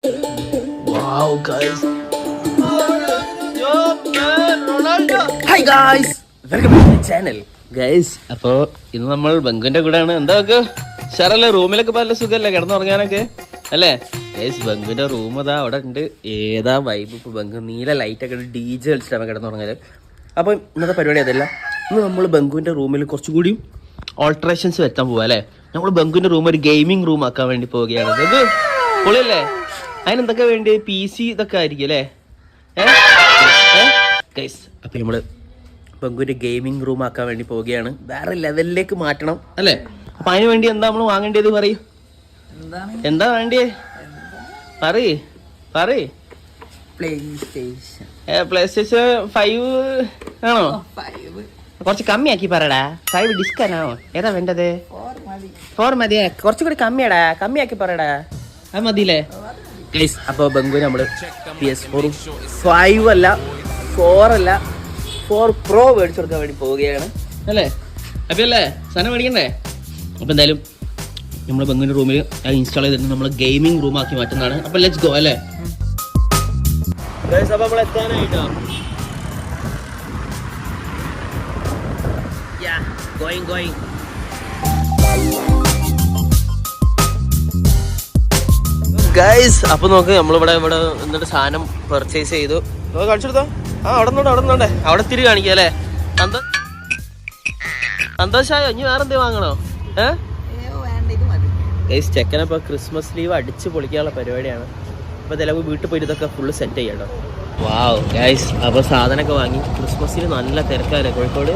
Wow, guys. Yo, man, Ronaldo. Hi, guys. Welcome to my channel. Guys, അപ്പോൾ ഇന്ന് നമ്മൾ ബംഗുവിന്റെ കൂടെയാണ്. എന്താ നമുക്ക് ഷറല്ലേ, റൂമിലൊക്കെ നല്ല സുഖമല്ലേ കിടന്നുറങ്ങാനൊക്കെ അല്ലേ? ഗൈസ്, ബംഗുവിന്റെ റൂം അതാ അവിടെ ഉണ്ട്. ഏതാ വൈബ്. ഇപ്പോൾ ബംഗു നീല ലൈറ്റൊക്കെ DJ കളിച്ചിട്ടാണ് കിടന്നുറങ്ങാൻ. അപ്പോൾ ഇന്നത്തെ പരിപാടി അതല്ല. ഇന്ന് നമ്മൾ ബംഗുവിന്റെ റൂമിൽ കുറച്ചുകൂടി ഓൾട്ടറേഷൻസ് വരുത്താൻ പോവാ അല്ലേ? നമ്മൾ ബംഗുവിന്റെ റൂം ഒരു ഗെയിമിംഗ് റൂം ആക്കാൻ വേണ്ടി പോവുകയാണ്. ബംഗു പൊളിയല്ലേ? അതിനെന്തൊക്കെ വേണ്ടി PC ഇതൊക്കെ ആയിരിക്കും അല്ലേ? ഗൈസ്, അപ്പോൾ നമ്മൾ ബംഗുവിന്റെ ഗെയിമിംഗ് റൂം ആക്കാൻ വേണ്ടി പോവുകയാണ്. വേറെ ലെവലിലേക്ക് മാറ്റണം അല്ലേ? അപ്പൊ അതിന് വേണ്ടി എന്താ നമ്മൾ വാങ്ങേണ്ടത്? പറയും. എന്താ വേണ്ടിയേ? പറയ്. പ്ലേ സ്റ്റേഷൻ 5 ആണോ? കുറച്ച് കമ്മിയാക്കി പറയടാ. 5 ഡിസ്കൗണ്ട് ആണോ? ഏതാ വേണ്ടത്? 4 മതിയേ? കുറച്ചുകൂടി കമ്മിയാടാ, കമ്മിയാക്കി പറയടാ. അത് മതിയില്ലേ? ഗൈസ്, അപ്പോൾ ബംഗുവിന് നമ്മള് PS4 5 അല്ല 4 അല്ല 4 Pro മേടിച്ചു കൊടുക്കാൻ വേണ്ടി പോവുകയാണ് അല്ലേ? അപ്പൊ അല്ലേ സാധനം മേടിക്കണ്ടേ? അപ്പൊ എന്തായാലും നമ്മൾ ബംഗുവിന്റെ റൂമിൽ ഇൻസ്റ്റാൾ ചെയ്തിട്ട് നമ്മൾ ഗെയിമിംഗ് റൂം ആക്കി മാറ്റുന്നതാണ്. അപ്പൊ ലെറ്റ്സ് ഗോ അല്ലേ? അപ്പൊ നമ്മൾ എത്താനായിട്ടോ. going. ഗൈസ്, അപ്പൊ നോക്ക് നമ്മളിവിടെ എന്നിട്ട് സാധനം പർച്ചേസ് ചെയ്തു. കാണിച്ചെടുത്തോ. അവിടെ തിരി കാണിക്കാം അല്ലേ? സന്തോഷായോ? ഇനി വേറെ എന്തേ വാങ്ങണോ? ഗൈസ്, ചെക്കനപ്പോ ക്രിസ്മസ് ലീവ് അടിച്ച് പൊളിക്കാനുള്ള പരിപാടിയാണ്. അപ്പൊ ചിലപ്പോൾ വീട്ടിൽ പോയിട്ട് ഇതൊക്കെ ഫുള്ള് സെറ്റ് ചെയ്യട്ടോ. വാവ് ഗൈസ്, അപ്പൊ സാധനമൊക്കെ വാങ്ങി. ക്രിസ്മസിന് നല്ല തിരക്കാല്ലേ കോഴിക്കോട്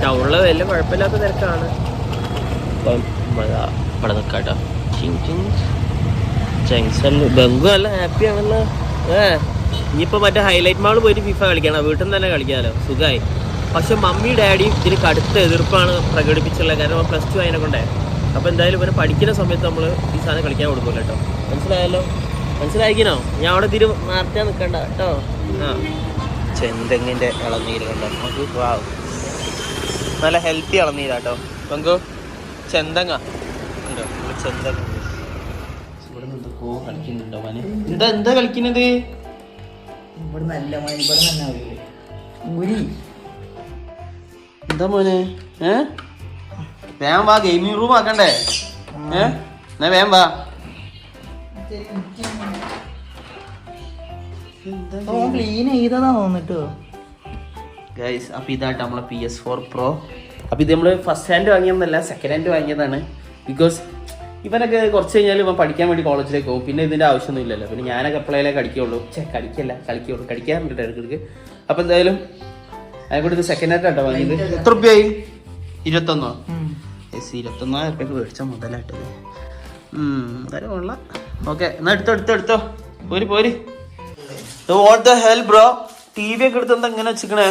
ടൗണില്? വലിയ കുഴപ്പമില്ലാത്ത തിരക്കാണ്. അപ്പം ഇവിടെ നിൽക്കാട്ടോ. ജംഗ്ഷനിൽ ബംഗു നല്ല ഹാപ്പി ആണല്ലോ. ഇനിയിപ്പോൾ മറ്റേ ഹൈലൈറ്റ് മാള് പോയിട്ട് FIFA കളിക്കണം. വീട്ടിൽ നിന്ന് തന്നെ കളിക്കാമല്ലോ, സുഖമായി. പക്ഷെ മമ്മി ഡാഡിയും ഇതിന് കടുത്ത എതിർപ്പാണ് പ്രകടിപ്പിച്ചുള്ളത്. കാരണം +2 അതിനെ കൊണ്ടേ. അപ്പോൾ എന്തായാലും ഇവരെ പഠിക്കുന്ന സമയത്ത് നമ്മൾ ഈ സാധനം കളിക്കാൻ കൊടുക്കില്ല കേട്ടോ. മനസ്സിലായിക്കണോ? ഞാൻ അവിടെ മാറ്റാൻ നിൽക്കണ്ട കേട്ടോ. ചെന്തെങ്ങിൻ്റെ ഇളനീര് കണ്ടോ നമുക്ക്? വാവ്, നല്ല ഹെൽത്തി ഇളനീരാട്ടോ ബംഗു. ചെന്തങ്ങ ഉണ്ടോ? ചെന്തങ്ങ ഇവിടെ എന്തൊക്കെയോ കളിക്കുന്നുണ്ടോ മോനെ? എന്താ കളിക്കുന്നത്? എന്താ മോനെ? വേഗം വാ, ഗെയിമിംഗ് റൂം ആക്കണ്ടേ? എന്നാ വേഗം വാ. ഗൈസ്, അപ്പൊ ഇതായിട്ട് നമ്മളെ PS4 Pro. അപ്പൊ ഇത് നമ്മള് ഫസ്റ്റ് ഹാൻഡ് വാങ്ങിയതല്ല, സെക്കൻഡ് ഹാൻഡ് വാങ്ങിയതാണ്. ബിക്കോസ് ഇവനൊക്കെ കുറച്ച് കഴിഞ്ഞാൽ ഇവൻ പഠിക്കാൻ വേണ്ടി കോളേജിലേക്ക് പോകും. പിന്നെ ഇതിന്റെ ആവശ്യമൊന്നും ഇല്ലല്ലോ. പിന്നെ ഞാനൊക്കെ എപ്പോഴേ കളിക്കുള്ളൂ. കളിക്കാറുണ്ട് ഇടയ്ക്ക്. അപ്പൊ എന്തായാലും അതിനോട് ഇത് സെക്കൻഡ് ഹാൻഡ് ആട്ടോ വാങ്ങിയത്. എത്ര രൂപയായി? 21. 21,000 രൂപയ്ക്ക് മേടിച്ച മുതലായിട്ടത്. എന്തായാലും കൊള്ളാം. ഓക്കെ, എന്നാ എടുത്തോ. പോരി. What the hell bro? TV ഒക്കെ എടുത്ത് എന്താ ഇങ്ങനെ വെച്ചിക്കണേ?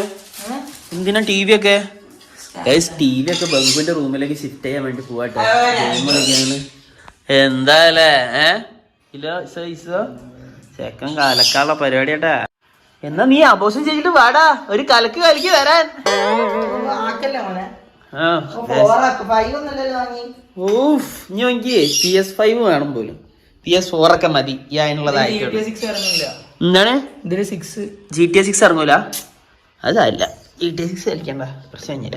എന്തിനാ TV ഒക്കെ? ഗൈസ്, TV ഒക്കെ ബംഗുവിന്റെ റൂമിലേക്ക് ഷിഫ്റ്റ് ചെയ്യാൻ വേണ്ടി പോവാട്ടോ. എന്താല്ലേ? ചെക്കൻ കലക്കാനുള്ള പരിപാടിയാട്ടാ. എന്നാ നീ ആഘോഷം ചെയ്തിട്ട് വാടാ, ഒരു കലക്ക് വരാൻ. ഇനി എനിക്ക് PS5 വേണം പോലും. PS4 ഒക്കെ മതി. അതിനുള്ളതായിരിക്കും. എന്താണ് GTA 6 ഇറങ്ങൂല? അതല്ല, GTA 6 കളിക്കണ്ട, പ്രശ്നം കഴിഞ്ഞില്ല.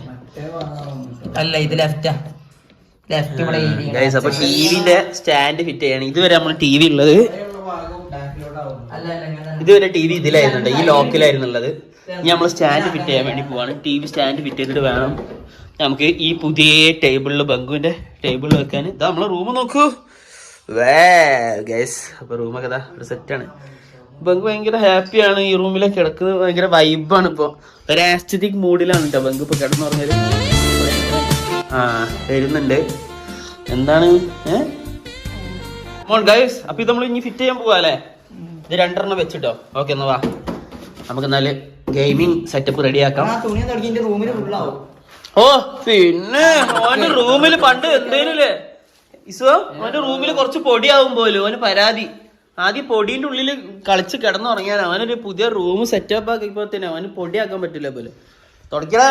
അപ്പൊ ടിവിന്റെ സ്റ്റാൻഡ് ഫിറ്റ് ചെയ്യണം. ഇതുവരെ നമ്മൾ TV ഉള്ളത്, ഇതുവരെ TV ഇതിലായിരുന്നുണ്ട്, ഈ ലോക്കിലായിരുന്നുള്ളത്. ഇനി നമ്മൾ സ്റ്റാൻഡ് ഫിറ്റ് ചെയ്യാൻ വേണ്ടി പോവാണ്. TV സ്റ്റാൻഡ് ഫിറ്റ് ചെയ്തിട്ട് വേണം നമുക്ക് ഈ പുതിയ ടേബിളിൽ, ബംഗുവിന്റെ ടേബിളിൽ വെക്കാൻ. ഇതാ നമ്മളെ റൂം നോക്കൂ. ഗൈസ്, അപ്പൊ റൂമൊക്കെ ഇതാ ഒരു സെറ്റാണ്. ബംഗു ഭയങ്കര ഹാപ്പിയാണ്. ഈ റൂമിലൊക്കെ കിടക്കുന്നത് ഭയങ്കര വൈബാണ്. ഇപ്പൊ ഒരു ആസ്തറ്റിക് മൂഡിലാണ് കേട്ടോ ബംഗു ഇപ്പൊ കിടന്നു പറഞ്ഞത്. വരുന്നുണ്ട്. എന്താണ് ഗൈസ്? അപ്പൊ ഇത് നമ്മൾ ഇനി ഫിറ്റ് ചെയ്യാൻ പോവാ അല്ലേ? ഇത് 2 വെച്ചിട്ടോ. ഓക്കെ, എന്നാ വാ, നമുക്ക് എന്നാല് ഗെയിമിംഗ് സെറ്റപ്പ് റെഡിയാക്കാം. ഓ പിന്നെ ഓന്റെ റൂമിൽ പണ്ട് എന്തേലുംല്ലേ അവന്റെ റൂമിൽ കുറച്ച് പൊടിയാവും പോലും. അവന് പരാതി. ആദ്യം പൊടിന്റെ ഉള്ളിൽ കളിച്ച് കിടന്നുറങ്ങിയാൽ അവനൊരു പുതിയ റൂം സെറ്റപ്പ് ആക്കിയപ്പോ തന്നെ അവന് പൊടിയാക്കാൻ പറ്റില്ല പോലെ. തുടക്കടാ,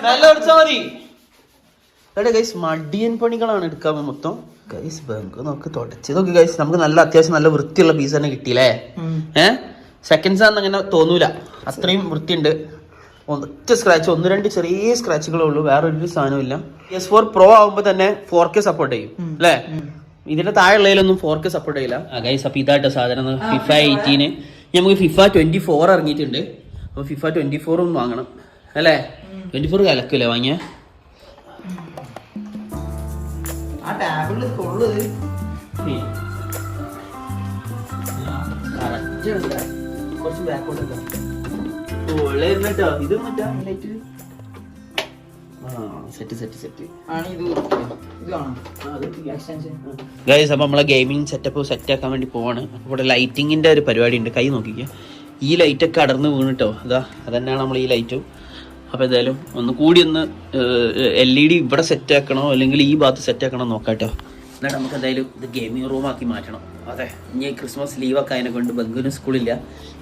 നല്ല തുടച്ചാ മതി. എവിടെ ഗൈസ് മടിയൻ പണികളാണ് എടുക്കാൻ മൊത്തം. ഗൈസ് ബങ്ക് നോക്ക് തുടച്ചതൊക്കെ ഗൈസ് നമുക്ക് നല്ല അത്യാവശ്യം നല്ല വൃത്തിയുള്ള പീസ് തന്നെ കിട്ടിയില്ലേ. സെക്കൻഡ്സ് ആണെന്ന് അങ്ങനെ തോന്നൂല, അത്രയും വൃത്തിയുണ്ട്. ഒറ്റ സ്ക്രാച്ച്, 1-2 ചെറിയ സ്ക്രാച്ചുകളേ ഉള്ളൂ, വേറെ ഒരു സാധനവും ഇല്ല. PS4 Pro ആകുമ്പോൾ തന്നെ 4K സപ്പോർട്ട് ചെയ്യും അല്ലേ. ഇതിന്റെ താഴെയുള്ളതിലൊന്നും 4K സപ്പോർട്ട് ചെയ്യില്ല ഗൈസ്. അപ്പൊ ഇതായിട്ട് സാധനം FIFA 18 നമുക്ക് FIFA 24 ഇറങ്ങിയിട്ടുണ്ട്. അപ്പൊ FIFA 24 ഒന്ന് വാങ്ങണം അല്ലേ. 24 കലക്കല്ലേ വാങ്ങിയ കുറച്ച് ബാക്കോട്ട് ഇത് ഗൈസ്. അപ്പൊ നമ്മളെ ഗെയിമിംഗ് സെറ്റപ്പ് സെറ്റ് ആക്കാൻ വേണ്ടി പോവാണ്. ഇവിടെ ലൈറ്റിങ്ങിന്റെ ഒരു പരിപാടി ഉണ്ട്. കൈ നോക്കിക്കുക, ഈ ലൈറ്റൊക്കെ അടർന്ന് വീണിട്ടോ. അതന്നെയാണ് നമ്മൾ ഈ ലൈറ്റും. അപ്പൊ എന്തായാലും ഒന്ന് കൂടി ഒന്ന് LED ഇവിടെ സെറ്റ് ആക്കണോ അല്ലെങ്കിൽ ഈ ഭാഗത്ത് സെറ്റ് ആക്കണോ നോക്കാട്ടോ. എന്നിട്ട് നമുക്ക് എന്തായാലും ഇത് ഗെയിമിംഗ് റൂം ആക്കി മാറ്റണം. അതെ, ഇനി ക്രിസ്മസ് ലീവൊക്കെ അതിനെ കൊണ്ട് ബംഗുവിന് സ്കൂളില്ല,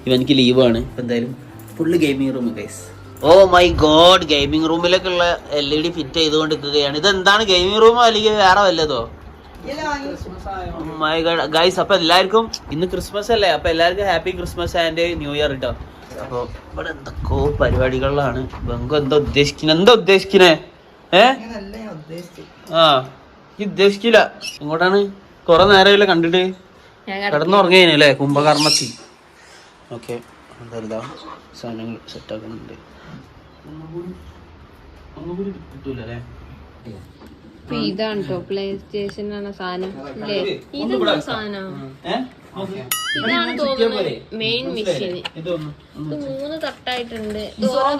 ഇവനിക്ക് ലീവാണ്. ഇപ്പൊ എന്തായാലും full gaming room guys. Oh my God, gaming റൂമിലേക്കുള്ള LED ഫിറ്റ് ചെയ്തുകൊണ്ട് നിൽക്കുകയാണ്. ഇത് എന്താണ് ഗെയിമിംഗ് റൂമോ അല്ലെങ്കിൽ വേറെ വല്ലതോ? My God guys. അപ്പൊ എല്ലാവർക്കും ഇന്ന് ക്രിസ്മസ് അല്ലേ, അപ്പൊ എല്ലാവർക്കും happy Christmas and new year കേട്ടോ. അപ്പൊ ഇവിടെ എന്തൊക്കെയോ പരിപാടികളിലാണ്. ബംഗു എന്താ ഉദ്ദേശിക്കണേ? ഉദ്ദേശിക്കില്ല. ഇങ്ങോട്ടാണ് കൊറേ നേരമില്ല കണ്ടിട്ട്, കിടന്നുറങ്ങിയല്ലേ കുംഭകർമ്മത്തി. ഓക്കെ, എന്താ സാധനങ്ങൾ സെറ്റ് ആക്കുന്നുണ്ട്. ഒന്നുകൂടി കിട്ടൂലേ? ഇതാണ് കേട്ടോ പ്ലേ സ്റ്റേഷൻ ആണ് സാധനം അല്ലേ. ഇതെന്താ സാധനം? ഇതാണ് തോന്നുന്നത് മെയിൻ മെഷീൻ. ഇത് 3 തട്ടായിട്ടുണ്ട്. ഊരാൻ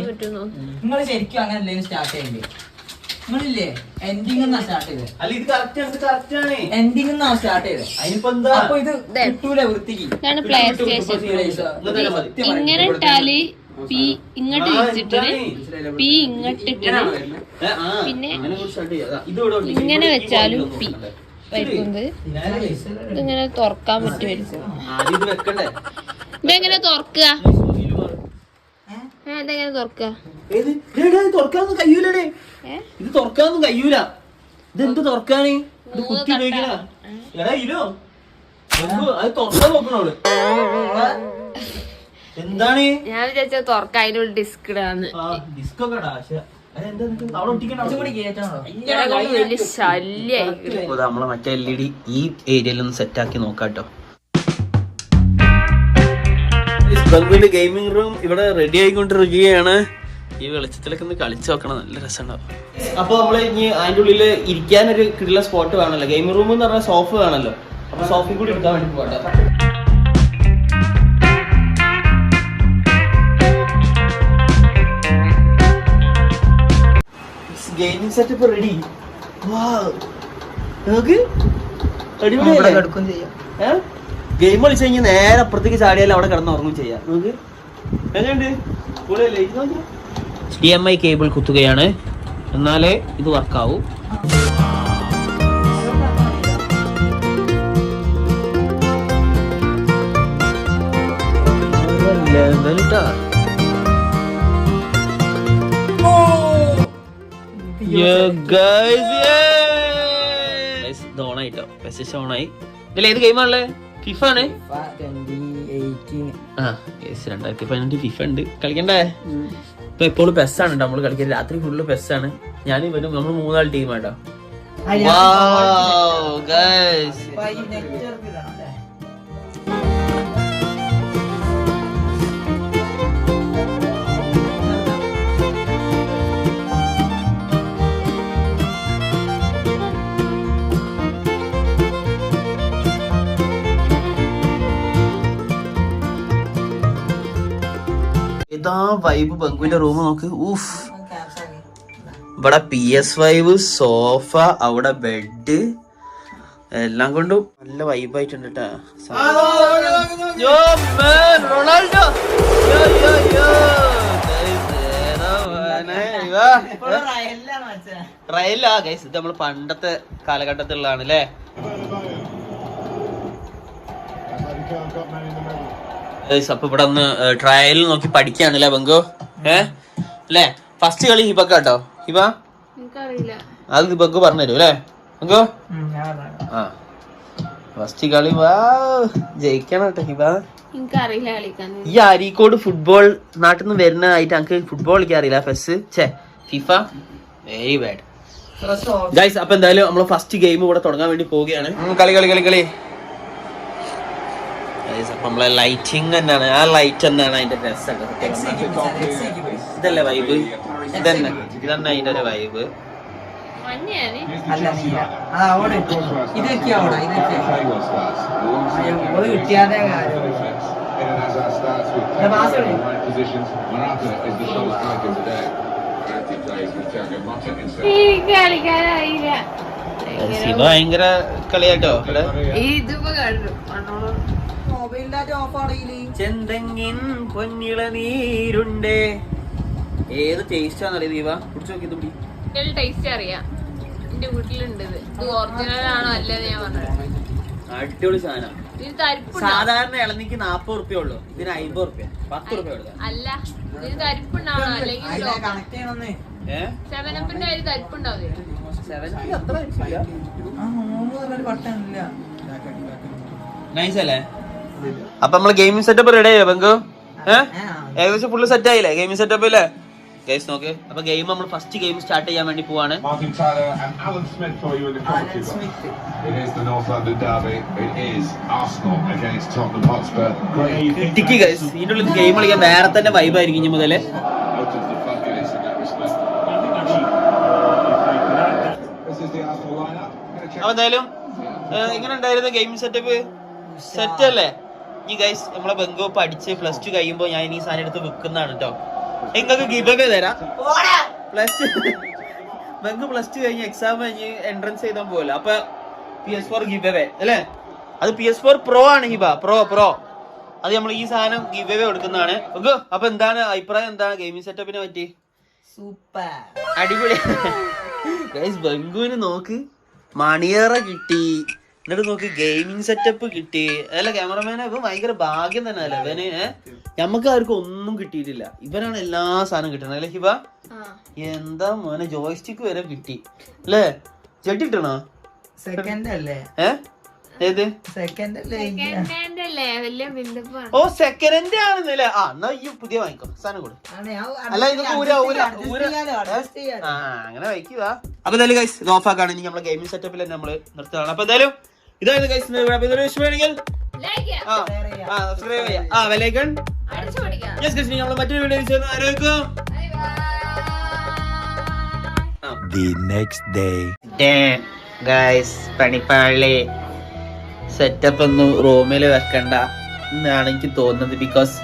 പറ്റുന്നോ? നിങ്ങൾ ശരിക്കും അങ്ങനെ സ്റ്റാർട്ട് ചെയ്യണ്ടേ? നിങ്ങളില്ലേ എൻഡിങ് സ്റ്റാർട്ട് ചെയ്തത്? എൻഡിങ് സ്റ്റാർട്ട് ചെയ്തത്. അപ്പൊ ഇത് കിട്ടൂല വൃത്തിക്ക്. ഇതാണ് പ്ലേ സ്റ്റേഷൻ. ഇങ്ങനെ ഇട്ടാല് പി ഇങ്ങോട്ട് വെച്ചിട്ട് പി ഇങ്ങോട്ടിട്ട് പിന്നെ ഇങ്ങനെ വെച്ചാലും പി വയ്ക്കുന്നത്. ഇതിങ്ങനെ തുറക്കാൻ പറ്റുമായിരിക്കും. ഇതെങ്ങനെ തുറക്കുക? ഇതെങ്ങനെ തുറക്കുക? തുറക്കാനൊന്നും കഴിയൂലേ. ഇത് തുറക്കാനൊന്നും കഴിയൂല. ഇതെന്ത് തുറക്കാന്? ഇത് കുത്തി ഉപയോഗിക്കണ. എടാ ഇല്ലോ അത് തുറക്കാൻ നോക്കണോള്. എന്താണ് ഞാൻ വിചാരിച്ച തുറക്ക അതിനുള്ള ഡിസ്ക് ഇടാന്ന്. ഡിസ്ക് ഒക്കെ വലിയ ശല്യായിരിക്കും. നമ്മളെ മറ്റേ LED ഈ ഏരിയയിലൊന്ന് സെറ്റ് ആക്കി നോക്കാട്ടോ. ബംഗുവിന്റെ ഗെയിമിംഗ് റൂം ഇവിടെ റെഡി ആയിക്കൊണ്ടിരിക്കുകയാണ്. ഈ വെളിച്ചത്തിലൊക്കെ ഒന്ന് കളിച്ചു നോക്കണം, നല്ല രസമുണ്ടാവും. അപ്പൊ നമ്മള് ഇനി അതിന്റെ ഉള്ളില് ഇരിക്കാനൊരു കിട്ടുള്ള സ്പോട്ട് വേണമല്ലോ. ഗെയിമിംഗ് റൂം എന്ന് പറഞ്ഞാൽ സോഫ വേണമല്ലോ. അപ്പൊ സോഫയും കൂടി എടുക്കാൻ വേണ്ടി പോകട്ടെ. Gaming setup ready. ഗെയിം കളിച്ച് കഴിഞ്ഞാൽ നേരെ അപ്പുറത്തേക്ക് ചാടിയാൽ അവിടെ കിടന്ന് ഉറങ്ങും ചെയ്യാം. നമുക്ക് എങ്ങനെയുണ്ട്? HDMI കേബിൾ കുത്തുകയാണ്, എന്നാലേ ഇത് വർക്കാവൂ. ഓണായിട്ടോ, മെസ്സേജ് ഓണായി. ഇതിൽ ഏത് ഗെയിമാണല്ലേ? ഫിഫ ആണ്. 2018 ഫിഫ ഉണ്ട്. കളിക്കണ്ടേ? ഇപ്പൊ എപ്പോഴും പെസ്സാണ് നമ്മള് കളിക്കുന്നത്. രാത്രി ഫുള്ള് പെസ്സാണ്. ഞാൻ ഇവനും നമ്മൾ 3 ടീമാട്ടോ. ഇതാ വൈബ് ബംഗുവിന്റെ റൂം നോക്ക്. ഊഫ്, ഇവിടെ PS5, സോഫ, അവിടെ ബെഡ്, എല്ലാം കൊണ്ടും നല്ല വൈബായിട്ടുണ്ട് കേട്ടാ. ട്രയലാ ഗൈസ്, ഇത് നമ്മള് പണ്ടത്തെ കാലഘട്ടത്തിലുള്ളതാണ് അല്ലേ. അപ്പൊ ഇവിടെ ഒന്ന് ട്രയൽ നോക്കി പഠിക്കാണല്ലേ ബംഗു? അല്ലേ ഫസ്റ്റ് കളി ഹിബക്കാട്ടോ. ഹിബ എനിക്കറിയില്ല. അത് ബഗ്ഗു പറഞ്ഞുതരും അല്ലേ ബഗ്ഗു? ആ ഫസ്റ്റ് കളി വാ ജയിക്കണം കേട്ടോ ഹിബ. എനിക്കറിയില്ല കളിക്കാൻ. ഈ അരീക്കോട് ഫുട്ബോൾ നാട്ടിൽ നിന്ന് വരുന്നതായിട്ട് എനിക്ക് ഫുട്ബോൾ കളിക്കാൻ അറിയില്ല. FIFA very bad guys. അപ്പൊ എന്തായാലും നമ്മള് ഫസ്റ്റ് ഗെയിം ഇവിടെ തുടങ്ങാൻ വേണ്ടി പോവുകയാണ്. കളി കളി കളി കളി ഗൈസ്. അപ്പൊ നമ്മളെ ലൈറ്റിങ് തന്നെയാണ്, ആ ലൈറ്റ് തന്നെയാണ് അതിന്റെ രസം. ഇതല്ലേ വൈബ്, ഇതന്നെ അതിന്റെ ഒരു വൈബ്. മഞ്ഞയാണ്. അല്ല നീല അവിടെ ഇതൊക്കെ അവിടെ ഇതൊക്കെ കിട്ടിയാതെ എനിക്ക് കളിക്കാനറിയില്ല. ശിവ ഭയങ്കര കളിയാട്ടോ ഇവിടെ. ഇതിപ്പോ കണ്ടു ചെന്തെങ്ങിൻ പൊന്നിള നീരുണ്ട്. ഏത് ടേസ്റ്റാന്നറിയ ദീപ കുടിച്ചു നോക്കി തുമ്പി. ടേസ്റ്റ് അറിയാം. എന്റെ വീട്ടിലുണ്ട് ഇത്. ഇത് ഒറിജിനൽ ആണോ അല്ലെന്ന് ഞാൻ പറഞ്ഞത്. അടിപൊളി സാധനം. ഇതിന് തരിപ്പുണ്ടോ? സാധാരണ ഇളനിക്ക് 40 ഉറുപ്പ്യ ഉള്ളു, ഇതിന് 50 ഉറുപ്പ്യ 10 ഉറുപ്പ്യ കൊടുക്കാം. അല്ല ഇതിന് തരിപ്പുണ്ടാവണോ അല്ലെങ്കിൽ സെവനപ്പിന്റെ അതിൽ തരിപ്പുണ്ടാവും. നൈസ് അല്ലേ? അപ്പൊ നമ്മള് ഗെയിമിംഗ് സെറ്റപ്പ് റെഡി ആയോ ബംഗു? ഏകദേശം ഫുള്ള് സെറ്റ് ആയില്ലേ ഗെയിമിംഗ് സെറ്റപ്പ് അല്ലേ ഗൈസ്? നോക്ക്. അപ്പൊ ഗെയിം നമ്മൾ ഫസ്റ്റ് ഗെയിം സ്റ്റാർട്ട് ചെയ്യാൻ വേണ്ടി പോവാണ്. കിട്ടിക്ക് ഗൈസ്. ഇതിന്റെ ഉള്ളിൽ ഗെയിം കളിക്കാൻ വേറെ തന്നെ വൈബ് ആയിരിക്കും ഇനി മുതല്. അപ്പൊ എന്തായാലും എങ്ങനെ ഉണ്ടായിരുന്നു ഗെയിമിംഗ് സെറ്റപ്പ്? സെറ്റ് അല്ലേ? ഈ ഗൈസ് നമ്മളെ ബംഗു പഠിച്ച് +2 കഴിയുമ്പോ ഞാൻ ഈ സാധനം എടുത്ത് വെക്കുന്നതാണ് കേട്ടോ. നിങ്ങൾക്ക് ഗിവ് അവേ തരാം. ബംഗു +2 കഴിഞ്ഞ് എക്സാം കഴിഞ്ഞ് എൻട്രൻസ് ചെയ്താൽ പോകല്ലോ. അപ്പൊ PS4 ഗിവ് അവേ അല്ലേ? അത് PS4 Pro ആണ് ഹിബ. പ്രോ അത് നമ്മൾ ഈ സാധനം ഗിവ് അവേ കൊടുക്കുന്നതാണ്. അപ്പൊ എന്താണ് അഭിപ്രായം? എന്താണ് ഗെയിമിംഗ് സെറ്റപ്പിനെ പറ്റി? സൂപ്പർ അടിപൊളി ഗൈസ്. ബംഗുവിന് നോക്ക് മണിയറ കിട്ടി, എന്നിട്ട് നോക്ക് ഗെയിമിംഗ് സെറ്റപ്പ് കിട്ടി. അല്ല ക്യാമറമാനെ ഇവൻ ഭയങ്കര ഭാഗ്യം തന്നെ അല്ലേ ഇവന്? ഞമ്മക്ക് ആർക്കും ഒന്നും കിട്ടിയിട്ടില്ല, ഇവനാണ് എല്ലാ സാധനം കിട്ടണത് അല്ലേ ഹിബ? എന്താ മോനെ ജോയ്സ്റ്റിക്ക് വരെ കിട്ടി അല്ലേ? ചെട്ടി കിട്ടണോ? സെക്കൻഡ് അല്ലേ? ഏത് സെക്കൻഡ് ഓ സെക്കൻഡ് ഹാൻഡ് ആണെന്നല്ലേ? ആ എന്നാ ഈ പുതിയ വാങ്ങിക്കോ സാധനം കൂടെ. അല്ല ഇത് അങ്ങനെ വയ്ക്കുക. അപ്പൊ എന്തായാലും ഗൈസ് ഇത് ഓഫ് ആക്കാണ്. ഇനി നമ്മളെ ഗെയിമിംഗ് സെറ്റപ്പിൽ തന്നെ നമ്മള് നിർത്തുകയാണ്. അപ്പൊ എന്തായാലും ഇതായിരുന്നു ഗൈസ് ഇഷ്ടമാണെങ്കിൽ സബ്സ്ക്രൈബ് ചെയ്യാം. ബെല്ലൈക്കൺ നമ്മള് മറ്റൊരു വീഡിയോ ആരോഗ്യം. The next day. ഗൈസ് പണിപ്പാളി സെറ്റപ്പ് ഒന്നും റൂമിൽ വെക്കണ്ട എന്നാണ് എനിക്ക് തോന്നുന്നത്. ബിക്കോസ്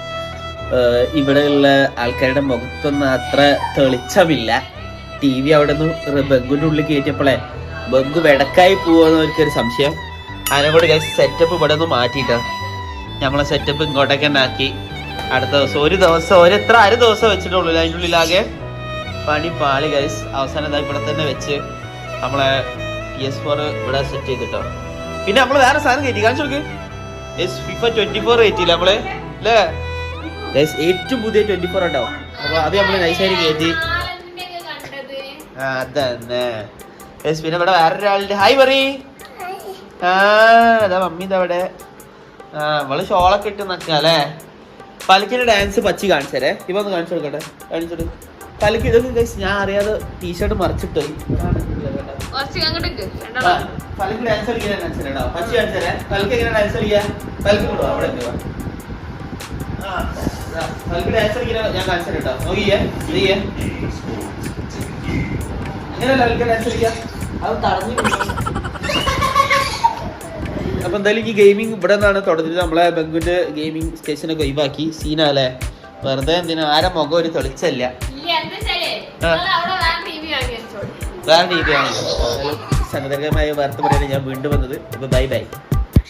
ഇവിടെയുള്ള ആൾക്കാരുടെ മുഖത്തൊന്നും അത്ര തെളിച്ചമില്ല. TV അവിടെ നിന്ന് ബംഗുവിന്റെ ഉള്ളിൽ കയറ്റിയപ്പോളെ ബംഗു വെടക്കായി പോവാന്ന് അവർക്കൊരു സംശയം. അതിനെക്കൂടെ ഗൈസ് സെറ്റപ്പ് ഇവിടെ നിന്ന് മാറ്റിയിട്ടാ നമ്മളെ സെറ്റപ്പ് ഇങ്ങോട്ടേക്ക് തന്നെ ആക്കി. അടുത്ത ദിവസം ഒരു ദിവസം അര ദിവസം വെച്ചിട്ടുള്ളൂ അതിൻ്റെ ഉള്ളിലാകെ പണി പാളി ഗൈസ്. അവസാനം ഇവിടെ തന്നെ വെച്ച് നമ്മളെ PS4 ഇവിടെ സെറ്റ് ചെയ്തിട്ടോ. പിന്നെ നമ്മള് വേറെ സാധനം കയറ്റി കാണിച്ചു നോക്ക്. FIFA 24 കയറ്റിയില്ല നമ്മള് അല്ലേ? ഏറ്റവും പുതിയ 24 ഉണ്ടാവും. അപ്പൊ അത് നമ്മള് നൈസായിട്ട് കയറ്റി. അതന്നെ. പിന്നെ ഇവിടെ വേറൊരാളുടെ ഹായ് പറയ്. അതാ മമ്മി ഇതവിടെ. അവള് ഷോളൊക്കെ ഇട്ട് നിൽക്കുക അല്ലേ? പലക്കിന്റെ ഡാൻസ് പച്ചി കാണിച്ചേരെ. ഇപ്പൊ ഒന്ന് കാണിച്ചു കൊടുക്കട്ടെ. കാണിച്ചിട്ട് പലക്ക് ഇതൊക്കെ കഴിച്ച് ഞാൻ അറിയാതെ ടീഷർട്ട് മറിച്ചിട്ട് പലക്ക് ഡാൻസ് കളിക്കാൻ കാണിച്ചേരാ. പച്ചി കാണിച്ചേരെ. പലക്ക് എങ്ങനെ ഡാൻസ് കളിക്കാ? പലക്ക് കൊണ്ടോ അവിടെ പലക്ക് ഡാൻസ് കളിക്കാൻ ഞാൻ കാണിച്ചു കേട്ടോ. നോക്കിയേ എങ്ങനെയല്ല പലക്ക് ഡാൻസ് കളിക്കാ? അത് തടഞ്ഞു. അപ്പൊ എന്തായാലും ഈ ഗെയിമിംഗ് ഇവിടെ നിന്നാണ് തുടങ്ങിയത്. നമ്മളെ ബംഗുവിന്റെ ഗെയിമിംഗ് സ്റ്റേഷനൊക്കെ ഒഴിവാക്കി. സീനല്ലേ വെറുതെ എന്തിനാ? ആരെ മുഖം ഒരു തെളിച്ചല്ല. വേറെ TV ആണ്. സന്നദ്ധമായ വാർത്ത പറയാൻ ഞാൻ വീണ്ടും വന്നത്. അപ്പൊ ബൈ.